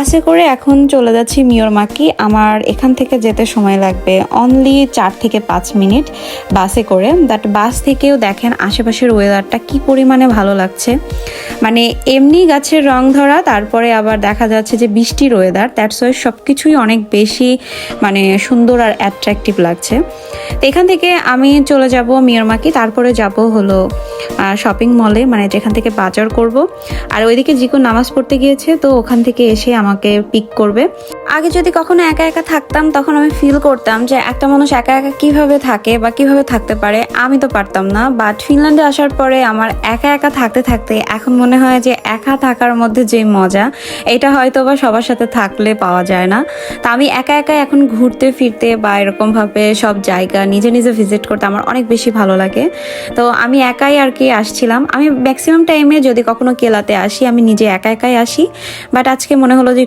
বাসে করে এখন চলে যাচ্ছি মিয়রমাকি। আমার এখান থেকে যেতে সময় লাগবে অনলি 4 থেকে 5 মিনিট বাসে করে। বাট বাস থেকেও দেখেন আশেপাশের ওয়েদারটা কি পরিমাণে ভালো লাগছে। মানে এমনি গাছের রং ধরা, তারপরে আবার দেখা যাচ্ছে যে বৃষ্টির ওয়েদার, দ্যাটস ওয়াই সব কিছুই অনেক বেশি মানে সুন্দর আর অ্যাট্রাকটিভ লাগছে। তো এখান থেকে আমি চলে যাব মিয়রমাকি, তারপরে যাব হলো শপিং মলে, মানে যেখান থেকে বাজার করব। আর ওইদিকে জিকু নামাজ পড়তে গিয়েছে, তো ওখান থেকে এসে আমাকে পিক করবে। আগে যদি কখনো একা একা থাকতাম তখন আমি ফিল করতাম যে একটা মানুষ একা একা কিভাবে থাকে বা কিভাবে থাকতে পারে, আমি তো পারতাম না। বাট ফিনল্যান্ডে আসার পরে আমার একা একা থাকতে থাকতে এখন মনে হয় যে একা থাকার মধ্যে যে মজা, এটা হয়তো বা সবার সাথে থাকলে পাওয়া যায় না। তা আমি একা একা এখন ঘুরতে ফিরতে বা এরকমভাবে সব জায়গা নিজে নিজে ভিজিট করতে আমার অনেক বেশি ভালো লাগে। তো আমি একাই আর কি আসছিলাম। আমি ম্যাক্সিমাম টাইমে যদি কখনো কেলাতে আসি আমি নিজে একা একাই আসি, বাট আজকে মনে হলো যে